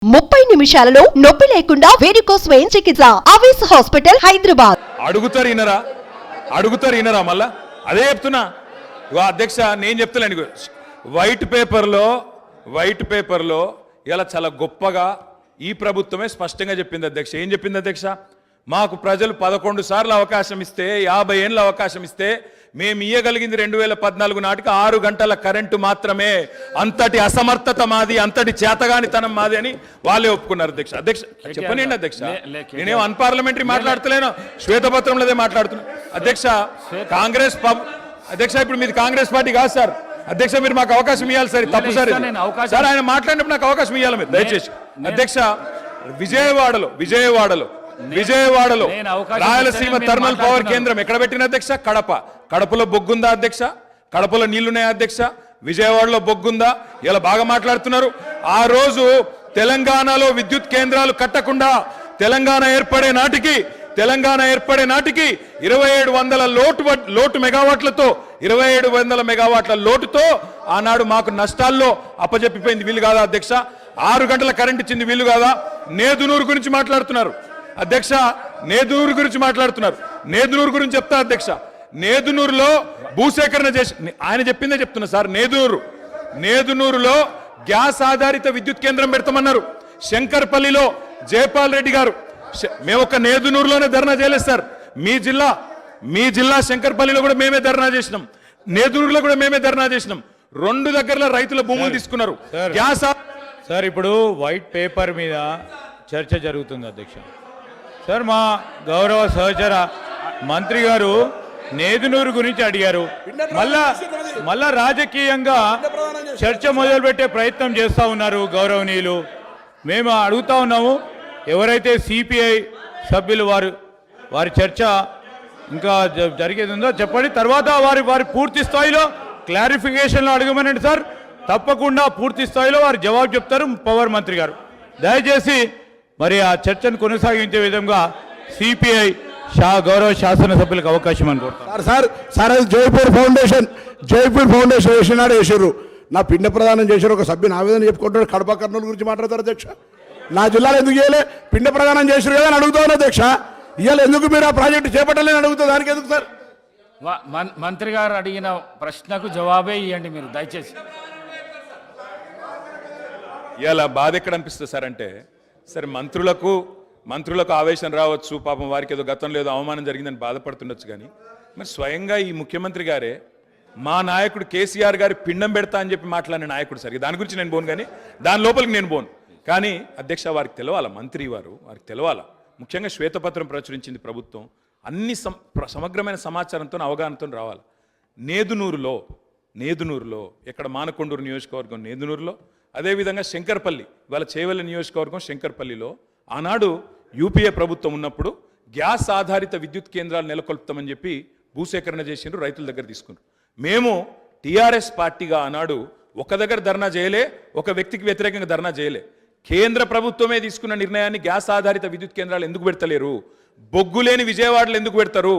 30 నిమిషాలలో నొప్పి లేకుండా వేడికోస్ స్వయం చికిత్స ఆవేశ హాస్పిటల్ హైదరాబాద్. అడుగుతారు ఇనరా మళ్ళా అదే చెప్తున్నా. అధ్యక్ష నేను చెప్తలేను, వైట్ పేపర్లో ఇలా చాలా గొప్పగా ఈ ప్రభుత్వమే స్పష్టంగా చెప్పింది అధ్యక్ష. ఏం చెప్పింది అధ్యక్ష? మాకు ప్రజలు 11 సార్లు అవకాశం ఇస్తే, 50 ఏళ్ళ అవకాశం ఇస్తే మేము ఇయ్యగలిగింది 2014 నాటికి 6 గంటల కరెంటు మాత్రమే. అంతటి అసమర్థత మాది, అంతటి చేతగానితనం మాది అని వాళ్ళే ఒప్పుకున్నారు అధ్యక్ష. చెప్పనండి అధ్యక్ష, నేనేం అన్పార్లమెంటరీ మాట్లాడతలేను, శ్వేతపత్రంలోదే మాట్లాడుతున్నా అధ్యక్ష. కాంగ్రెస్ అధ్యక్ష ఇప్పుడు మీది కాంగ్రెస్ పార్టీ కాదు సార్. అధ్యక్ష మీరు మాకు అవకాశం ఇవ్వాలి సార్, తప్పు సార్ సార్. ఆయన మాట్లాడినప్పుడు నాకు అవకాశం ఇవ్వాలి మీరు దయచేసి. అధ్యక్ష విజయవాడలో రాయలసీమ థర్మల్ పవర్ కేంద్రం ఎక్కడ పెట్టిన అధ్యక్ష? కడపలో బొగ్గుందా అధ్యక్ష? కడపలో నీళ్లున్నాయా అధ్యక్ష? విజయవాడలో బొగ్గుందా? ఇలా బాగా మాట్లాడుతున్నారు. ఆ రోజు తెలంగాణలో విద్యుత్ కేంద్రాలు కట్టకుండా తెలంగాణ ఏర్పడే నాటికి 2700 లోటు మెగావాట్లతో 2700 మెగావాట్ల లోటుతో ఆనాడు మాకు నష్టాల్లో అప్పజెప్పిపోయింది. వీలు కాదా అధ్యక్ష? 6 గంటల కరెంట్ ఇచ్చింది వీలు కాదా? నేదునూరు గురించి మాట్లాడుతున్నారు అధ్యక్ష, నేదునూరు గురించి చెప్తా అధ్యక్ష. నేదునూరులో భూసేకరణ చేసి ఆయన చెప్పిందే చెప్తున్నా సార్. నేదునూరులో గ్యాస్ ఆధారిత విద్యుత్ కేంద్రం పెడతామన్నారు. శంకర్పల్లిలో జయపాల్ రెడ్డి గారు, మేము ఒక నేదునూరులోనే ధర్నా చేయలేదు సార్. మీ జిల్లా శంకర్పల్లిలో కూడా మేమే ధర్నా చేసినాం, నేదునూరులో కూడా మేమే ధర్నా చేసినాం. 2 దగ్గరలో రైతుల భూములు తీసుకున్నారు. గ్యాస్ సార్ ఇప్పుడు వైట్ పేపర్ మీద చర్చ జరుగుతుంది అధ్యక్ష. సార్ మా గౌరవ సహచర మంత్రి గారు నేదునూరు గురించి అడిగారు. మళ్ళా రాజకీయంగా చర్చ మొదలుపెట్టే ప్రయత్నం చేస్తూ ఉన్నారు గౌరవనీయులు. మేము అడుగుతా ఉన్నాము, ఎవరైతే సిపిఐ సభ్యులు వారి చర్చ ఇంకా జరిగేది ఉందో చెప్పండి. తర్వాత వారి పూర్తి స్థాయిలో క్లారిఫికేషన్లో అడగమనండి సార్. తప్పకుండా పూర్తి స్థాయిలో వారు జవాబు చెప్తారు పవర్ మంత్రి గారు. దయచేసి మరి ఆ చర్చను కొనసాగించే విధంగా సిపిఐ గౌరవ శాసనసభ్యులకు అవకాశం అనుకుంటారు. సార్ అది జైపూర్ ఫౌండేషన్ వేసినారు. నా పిండ ప్రదానం చేశారు. ఒక సభ్యుని ఆవేదన చెప్పుకుంటాడు. కడప కర్నూలు గురించి మాట్లాడతారు అధ్యక్ష. నా జిల్లాలో ఎందుకు చేయలే? పిండ ప్రదానం చేశారు కదా అని అడుగుతాను అధ్యక్ష. ఇవాళ ఎందుకు మీరు ఆ ప్రాజెక్టు చేపట్టలేని అడుగుతా, దానికి ఎందుకు సార్? మంత్రి గారు అడిగిన ప్రశ్నకు జవాబే ఇవ్వండి మీరు దయచేసి. ఇలా బాధ ఎక్కడ అనిపిస్తుంది సార్ అంటే, సరే మంత్రులకు ఆవేశం రావచ్చు, పాపం వారికి ఏదో గతంలో ఏదో అవమానం జరిగిందని బాధపడుతుండొచ్చు. కానీ మరి స్వయంగా ఈ ముఖ్యమంత్రి గారే మా నాయకుడు కేసీఆర్ గారి పిండం పెడతా అని చెప్పి మాట్లాడిన నాయకుడు సార్. దాని గురించి నేను పోను, కానీ దాని లోపలికి నేను పోను. కానీ అధ్యక్ష వారికి తెలవాలా, మంత్రి వారికి తెలవాలా. ముఖ్యంగా శ్వేతపత్రం ప్రచురించింది ప్రభుత్వం, అన్ని సమగ్రమైన సమాచారంతో అవగాహనతో రావాలి. నేదునూరులో ఎక్కడ మానకొండూరు నియోజకవర్గం నేదునూరులో, అదేవిధంగా శంకర్పల్లి ఇవాళ చేవెళ్ళ నియోజకవర్గం శంకర్పల్లిలో ఆనాడు యూపీఏ ప్రభుత్వం ఉన్నప్పుడు గ్యాస్ ఆధారిత విద్యుత్ కేంద్రాలు నెలకొల్పుతామని చెప్పి భూసేకరణ చేసిండ్రు, రైతుల దగ్గర తీసుకున్నారు. మేము టీఆర్ఎస్ పార్టీగా ఆనాడు ఒక దగ్గర ధర్నా చేయలే, ఒక వ్యక్తికి వ్యతిరేకంగా ధర్నా చేయలే. కేంద్ర ప్రభుత్వమే తీసుకున్న నిర్ణయాన్ని గ్యాస్ ఆధారిత విద్యుత్ కేంద్రాలు ఎందుకు పెడతలేరు? బొగ్గు లేని విజయవాడలో ఎందుకు పెడతారు?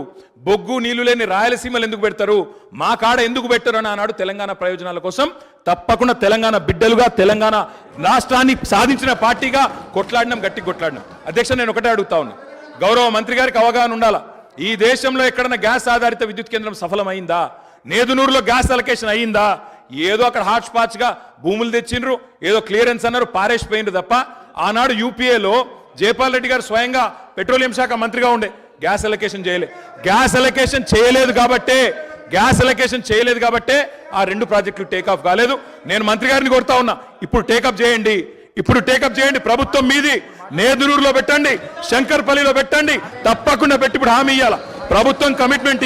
బొగ్గు నీళ్లు లేని రాయలసీమలు ఎందుకు పెడతారు? మా కాడ ఎందుకు పెట్టరు అని ఆనాడు తెలంగాణ ప్రయోజనాల కోసం తప్పకుండా తెలంగాణ బిడ్డలుగా, తెలంగాణ రాష్ట్రాన్ని సాధించిన పార్టీగా గట్టి కొట్లాడినాం. అధ్యక్ష నేను ఒకటే అడుగుతా ఉన్నా, గౌరవ మంత్రి గారికి అవగాహన ఉండాలా. ఈ దేశంలో ఎక్కడన్నా గ్యాస్ ఆధారిత విద్యుత్ కేంద్రం సఫలమైందా? నేదునూరులో గ్యాస్ అలొకేషన్ అయ్యిందా? ఏదో అక్కడ హాట్ స్పాట్స్గా భూములు తెచ్చిండ్రు, ఏదో క్లియరెన్స్ అన్నారు, పారేసిపోయిండ్రు తప్ప ఆనాడు యూపీఏలో జయపాల్ రెడ్డి గారు స్వయంగా పెట్రోలియం శాఖ మంత్రిగా ఉండే గ్యాస్ అలొకేషన్ చేయలే. గ్యాస్ అలొకేషన్ చేయలేదు కాబట్టే ఆ 2 ప్రాజెక్టులు టేకాఫ్ కాలేదు. నేను మంత్రి గారిని కోరుతా ఉన్నా, ఇప్పుడు టేకప్ చేయండి. ప్రభుత్వం మీది. నేదునూరులో పెట్టండి, శంకర్పల్లిలో పెట్టండి, తప్పకుండా పెట్టి ఇప్పుడు హామీ ఇవ్వాలా. ప్రభుత్వం కమిట్మెంట్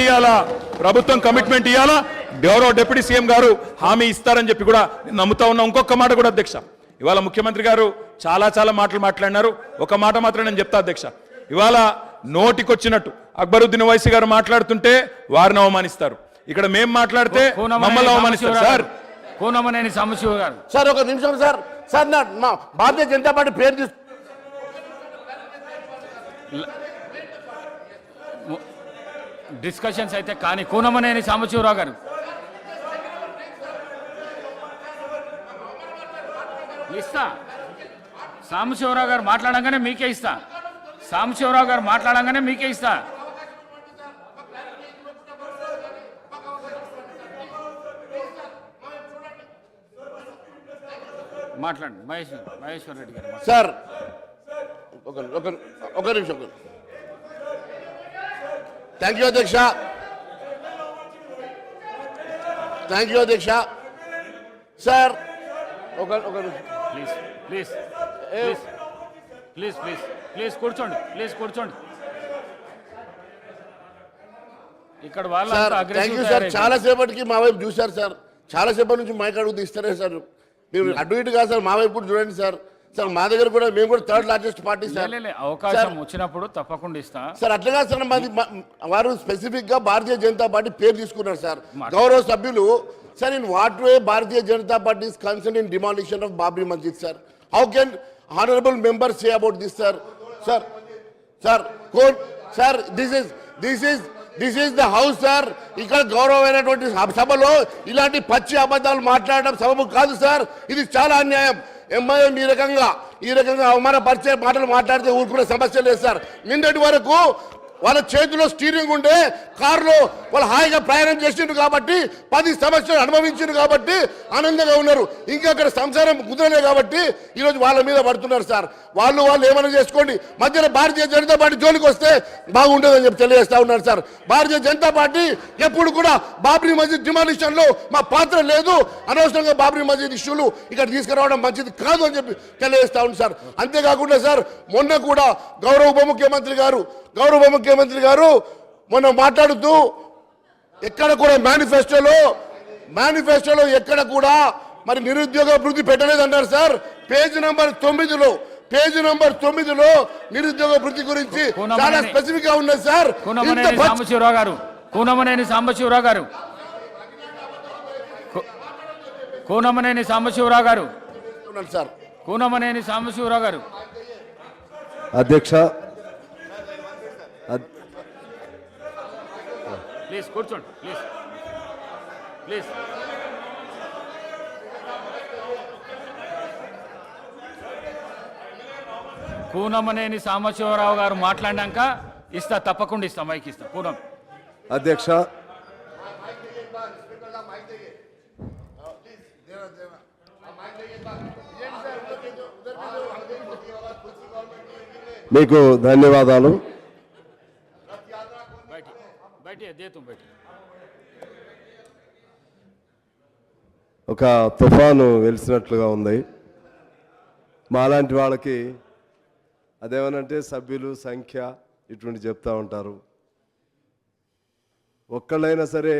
ఇవ్వాలా. గౌరవ డిప్యూటీ సీఎం గారు హామీ ఇస్తారని చెప్పి కూడా నేను నమ్ముతా ఉన్నా. ఇంకొక మాట కూడా అధ్యక్ష, ఇవాళ ముఖ్యమంత్రి గారు చాలా మాటలు మాట్లాడినారు. ఒక మాట మాత్రం నేను చెప్తా అధ్యక్ష. ఇవాళ నోటికొచ్చినట్టు అక్బరుద్దీన్ ఓవైసీ గారు మాట్లాడుతుంటే వారిని అవమానిస్తారు, ఇక్కడ మేము మాట్లాడితే మమ్మల్ని అవమానిస్తారు. సార్ కూనమనేని సాంబశివ గారు సార్ ఒక నిమిషం సార్. మా భారతీయ జనతా పార్టీ పేరు డిస్కషన్స్ అయితే కానీ కూనమనేని సాంబశివరావు గారు ఇస్తా సాంబశివరావు గారు మాట్లాడంగానే మీకే ఇస్తా. సాంబశివరావు గారు మాట్లాడంగానే మీకే ఇస్తా. మాట్లాడండి మహేశ్వర్ రెడ్డి గారు. సార్ ఒక నిమిషం. థ్యాంక్ యూ అధ్యక్ష. థ్యాంక్ యూ అధ్యక్ష. సార్ ఒక please please please please please please కూర్చోండి. ప్లీజ్ కూర్చోండి. ఇక్కడ వాళ్ళ థ్యాంక్ యూ సార్. చాలా సేపటికి మా వైపు చూశారు సార్. చాలా సేపటి నుంచి మైక్ అడుగుతూ ఇస్తారే సార్. మీరు అటు ఇటు కాదు సార్, మా వైపు చూడండి సార్. సార్ మా దగ్గర కూడా మేము కూడా థర్డ్ లార్జెస్ట్ పార్టీ సార్. అవకాశం వచ్చినప్పుడు తప్పకుండా ఇస్తా సార్. అట్లా కాదు సార్, మాది వారు స్పెసిఫిక్ గా భారతీయ జనతా పార్టీ పేరు తీసుకున్నారు సార్. గౌరవ సభ్యులు sir, in what way Bharatiya Janata party is concern in demolition of Babri Masjid sir? How can honourable member say about this sir? Sir sir sir this is the house sir. ఇక్కడ గౌరవమైనటువంటి సభలో ఇలాంటి పచ్చి అబద్ధాలు మాట్లాడడం సబబు కాదు సార్. ఇది చాలా అన్యాయం. ఎంఐఎం ఈ రకంగా అవమానపరిచే మాటలు మాట్లాడితే ఊరుకునే సమస్య లేదు సార్. నిన్నటి వరకు వాళ్ళ చేతిలో స్టీరింగ్ ఉండే కారులో వాళ్ళు హాయిగా ప్రయాణం చేసిండ్రు కాబట్టి 10 సంవత్సరాలు అనుభవించారు కాబట్టి ఆనందంగా ఉన్నారు. ఇంకా అక్కడ సంసారం కుదరలే కాబట్టి ఈరోజు వాళ్ళ మీద పడుతున్నారు సార్. వాళ్ళు ఏమైనా చేసుకోండి, మధ్యలో భారతీయ జనతా పార్టీ జోలికి వస్తే బాగుండదని చెప్పి తెలియజేస్తా ఉన్నారు సార్. భారతీయ జనతా పార్టీ ఎప్పుడు కూడా బాబ్రీ మస్జిద్ డిమాలిషన్ లో మా పాత్ర లేదు. అనవసరంగా బాబ్రీ మస్జిద్ ఇష్యూలు ఇక్కడ తీసుకురావడం మంచిది కాదు అని చెప్పి తెలియజేస్తా ఉంది సార్. అంతేకాకుండా సార్, మొన్న కూడా గౌరవ ఉప ముఖ్యమంత్రి గారు మొన్న మాట్లాడుతూ ఎక్కడ కూడా మేనిఫెస్టోలో ఎక్కడ కూడా మరి నిరుద్యోగ అభివృద్ధి పెట్టలేదన్నారు సార్. పేజ్ నంబర్ 9లో నిరుద్యోగ వృద్ధి గురించి చాలా స్పెసిఫిక్ గా ఉన్నది సార్. కూనమనేని సాంబశివరావు గారు కూనమనేని సాంబశివరావు గారు అధ్యక్ష, ప్లీజ్ కూర్చోండి. ప్లీజ్ కూనమనేని సాంబశివరావు గారు మాట్లాడినాక ఇస్తా, తప్పకుండా ఇస్తా, మైక్ ఇస్తా. కూనం అధ్యక్ష, మీకు ధన్యవాదాలు. ఒక తుఫాను వెలిసినట్లుగా ఉంది. మాలాంటి వాళ్ళకి అదేమనంటే సభ్యులు సంఖ్య ఇటువంటి చెప్తూ ఉంటారు. ఒక్కళ్ళైనా సరే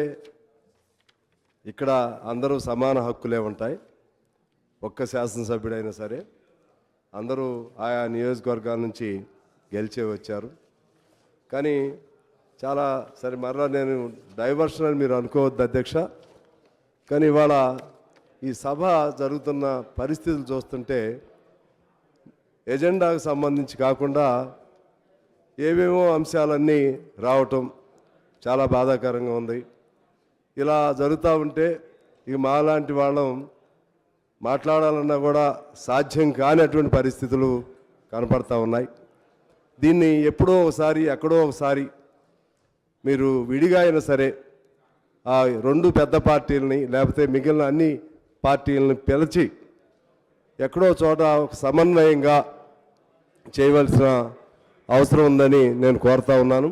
ఇక్కడ అందరూ సమాన హక్కులే ఉంటాయి. ఒక్క శాసనసభ్యుడైనా సరే అందరూ ఆయా నియోజకవర్గాల నుంచి గెలిచే వచ్చారు. కానీ చాలా సరే, మరలా నేను డైవర్షన్ అని మీరు అనుకోవద్దు అధ్యక్ష. కానీ ఇవాళ ఈ సభ జరుగుతున్న పరిస్థితులు చూస్తుంటే ఎజెండాకు సంబంధించి కాకుండా ఏవేమో అంశాలన్నీ రావటం చాలా బాధాకరంగా ఉంది. ఇలా జరుగుతూ ఉంటే ఇక మాలాంటి వాళ్ళం మాట్లాడాలన్నా కూడా సాధ్యం కానటువంటి పరిస్థితులు కనపడతా ఉన్నాయి. దీన్ని ఎప్పుడో ఒకసారి ఎక్కడో ఒకసారి మీరు విడిగా అయినా సరే ఆ 2 పెద్ద పార్టీలని లేకపోతే మిగిలిన అన్ని పార్టీలని పిలిచి ఎక్కడో చోట ఒక సమన్వయంగా చేయవలసిన అవసరం ఉందని నేను కోరుతా ఉన్నాను.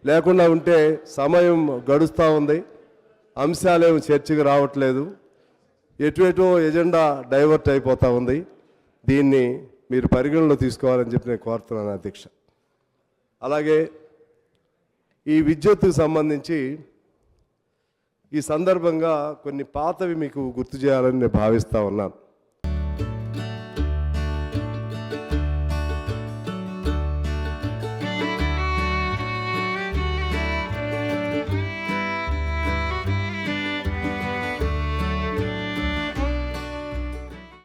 లేకుండా ఉంటే సమయం గడుస్తూ ఉంది, అంశాలేమో చర్చకు రావట్లేదు, ఎటువెటో ఎజెండా డైవర్ట్ అయిపోతూ ఉంది. దీన్ని మీరు పరిగణలో తీసుకోవాలని చెప్పి నేను కోరుతున్నాను అధ్యక్ష. అలాగే ఈ విద్యుత్తుకు సంబంధించి ఈ సందర్భంగా కొన్ని పాతవి మీకు గుర్తు చేయాలని నేను భావిస్తూ ఉన్నాను.